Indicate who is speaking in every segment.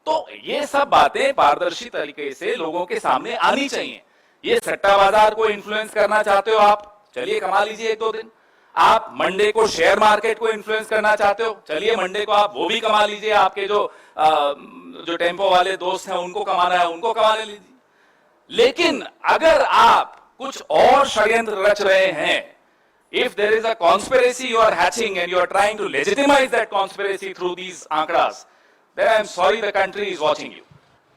Speaker 1: तो ये सब बातें पारदर्शी तरीके से लोगों के सामने आनी चाहिए। ये सट्टा बाजार को इन्फ्लुएंस करना चाहते हो आप, चलिए कमा लीजिए एक दो दिन। आप मंडे को शेयर मार्केट को इन्फ्लुएंस करना चाहते हो, चलिए मंडे को आप वो भी कमा लीजिए। आपके जो टेम्पो वाले दोस्त हैं उनको कमाना है, उनको कमा लीजिए। लेकिन अगर आप कुछ और षड्यंत्र रच रहे हैं, if there is a conspiracy you are hatching and you are trying to legitimize that conspiracy through these आंकड़ास, then I am sorry the country is watching you।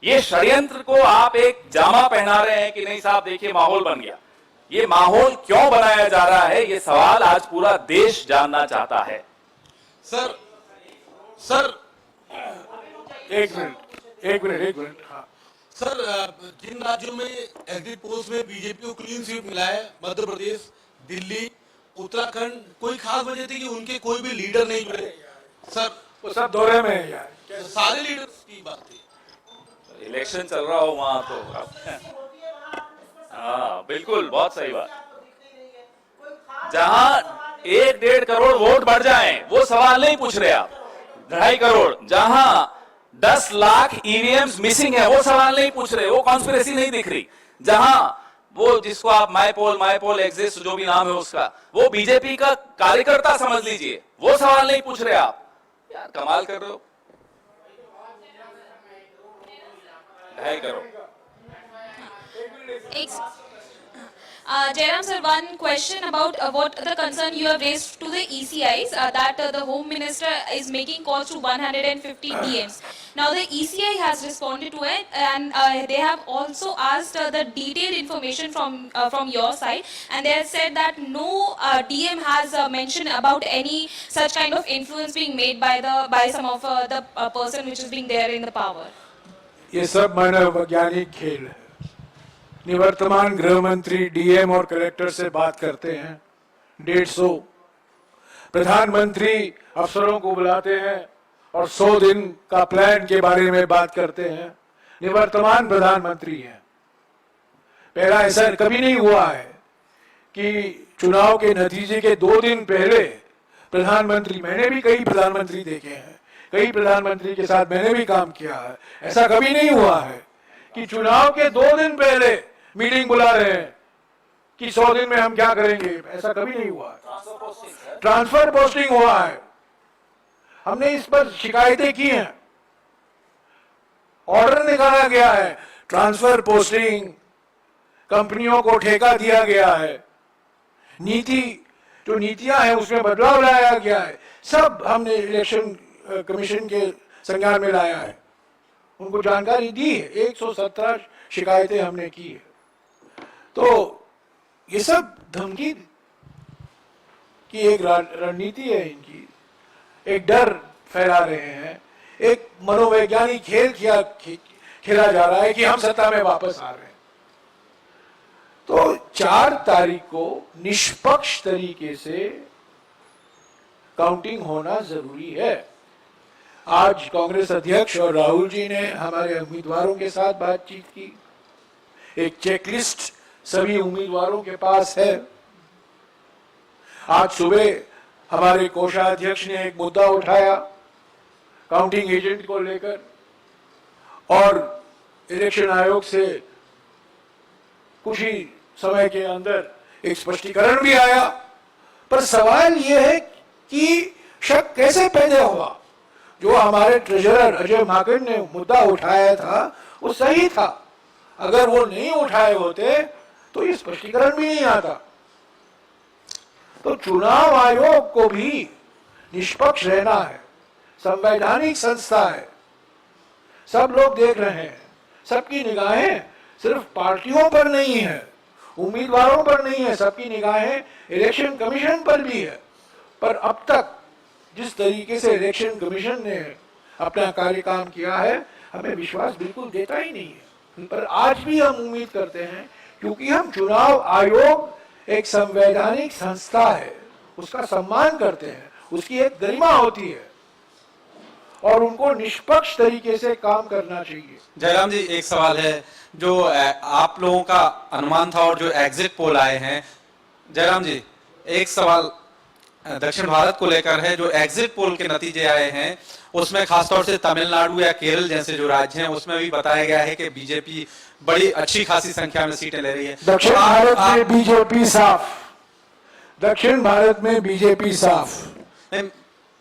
Speaker 1: ये षड्यंत्र को आप एक जामा पहना रहे हैं कि नहीं साहब देखिए माहौल बन गया। ये माहौल क्यों बनाया जा रहा है, ये सवाल आज पूरा देश जानना चाहता है।
Speaker 2: सर
Speaker 3: एक मिनट हाँ।
Speaker 2: सर, जिन राज्यों में एग्जिट पोल्स में बीजेपी को क्लीन स्वीप मिला है, मध्य प्रदेश, दिल्ली, उत्तराखंड, कोई खास वजह थी कि उनके कोई भी लीडर नहीं जुड़े? सर
Speaker 3: वो सब दौरे में है यार,
Speaker 2: सारे लीडर्स की बात थी।
Speaker 1: इलेक्शन चल रहा हो वहां तो हाँ बिल्कुल, बहुत सही बात। जहां 1-1.5 करोड़ वोट बढ़ जाएं, वो सवाल नहीं पूछ रहे आप। 2.5 करोड़, जहां 10 लाख ईवीएम्स मिसिंग है, वो सवाल नहीं पूछ रहे, वो कॉन्स्पिरेसी नहीं दिख रही। जहां वो जिसको आप माई पोल एग्जिस्ट जो भी नाम है उसका, वो बीजेपी का कार्यकर्ता समझ लीजिए, वो सवाल नहीं पूछ रहे आप। यार कमाल कर रहे हो। 2.5 crore.
Speaker 4: Jairam sir, one question about what the concern you have raised to the ECIs, that the Home Minister is making calls to 150 DMs. Now the ECI has responded to it, and they have also asked the detailed information from your side, and they have said that no DM has mentioned about any such kind of influence being made by some of the person which is being there in the power.
Speaker 3: ये सब मानव वैज्ञानिक खेल है। निवर्तमान गृह मंत्री DM और collector से बात करते हैं 150, प्रधानमंत्री अफसरों को बुलाते हैं और 100 दिन का प्लान के बारे में बात करते हैं। निवर्तमान प्रधानमंत्री हैं। पहला ऐसा कभी नहीं हुआ है कि चुनाव के नतीजे के 2 दिन पहले प्रधानमंत्री, मैंने भी कई प्रधानमंत्री देखे हैं, कई प्रधानमंत्री के साथ मैंने भी काम किया है, ऐसा कभी नहीं हुआ है कि चुनाव के 2 दिन पहले मीटिंग बुला रहे हैं कि 100 दिन में हम क्या करेंगे, ऐसा कभी नहीं हुआ। ट्रांसफर पोस्टिंग हुआ है, हमने इस पर शिकायतें की हैं, ऑर्डर निकाला गया है, ट्रांसफर पोस्टिंग, कंपनियों को ठेका दिया गया है, नीति जो नीतियां हैं उसमें बदलाव लाया गया है, सब हमने इलेक्शन कमीशन के संज्ञान में लाया है, उनको जानकारी दी है। 117 शिकायतें हमने की है। तो ये सब धमकी की एक रणनीति है इनकी, एक डर फैला रहे हैं, एक मनोवैज्ञानिक खेल खेला जा रहा है कि हम सत्ता में वापस आ रहे हैं। तो 4 तारीख को निष्पक्ष तरीके से काउंटिंग होना जरूरी है। आज कांग्रेस अध्यक्ष और राहुल जी ने हमारे उम्मीदवारों के साथ बातचीत की, एक चेकलिस्ट सभी उम्मीदवारों के पास है। आज सुबह हमारे कोषाध्यक्ष ने एक मुद्दा उठाया काउंटिंग एजेंट को लेकर, और इलेक्शन आयोग से कुछ ही समय के अंदर एक स्पष्टीकरण भी आया। पर सवाल यह है कि शक कैसे पैदा हुआ। जो हमारे ट्रेजरर अजय माकन ने मुद्दा उठाया था वो सही था, अगर वो नहीं उठाए होते तो ये स्पष्टीकरण भी नहीं आता। तो चुनाव आयोग को भी निष्पक्ष रहना है, संवैधानिक संस्था है, सब लोग देख रहे हैं, सबकी निगाहें सिर्फ पार्टियों पर नहीं है, उम्मीदवारों पर नहीं है, सबकी निगाहें इलेक्शन कमीशन पर भी है। पर अब तक जिस तरीके से इलेक्शन कमीशन ने अपना कार्य काम किया है, हमें विश्वास बिल्कुल देता ही नहीं है। पर आज भी हम उम्मीद करते हैं, क्योंकि हम चुनाव आयोग एक संवैधानिक संस्था है, उसका सम्मान करते हैं, उसकी एक गरिमा होती है और उनको निष्पक्ष तरीके से काम करना चाहिए।
Speaker 5: जयराम जी, एक सवाल है, जो आप लोगों का अनुमान था और जो एग्जिट पोल आए हैं, जयराम जी एक सवाल, दक्षिण भारत को लेकर है, जो एग्जिट पोल के नतीजे आए हैं उसमें खासतौर से तमिलनाडु या केरल जैसे जो राज्य हैं उसमें भी बताया गया है कि बीजेपी बड़ी अच्छी खासी संख्या में सीटें ले रही है।
Speaker 3: दक्षिण भारत में बीजेपी साफ, दक्षिण भारत में बीजेपी साफ।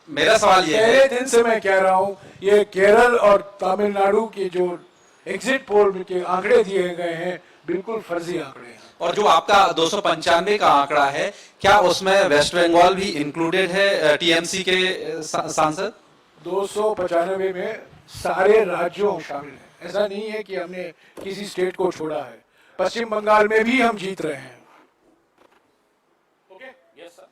Speaker 5: मेरा सवाल ये है,
Speaker 3: पहले दिन से मैं कह रहा हूं, ये केरल और तमिलनाडु के जो एग्जिट पोल के आंकड़े दिए गए हैं बिल्कुल फर्जी आंकड़े हैं।
Speaker 5: और जो आपका 295 का आंकड़ा है, क्या उसमें वेस्ट बंगाल भी इंक्लूडेड है टीएमसी के सांसद?
Speaker 3: 295 में सारे राज्यों शामिल हैं, ऐसा नहीं है कि हमने किसी स्टेट को छोड़ा है। पश्चिम बंगाल में भी हम जीत रहे हैं।
Speaker 1: Yes sir.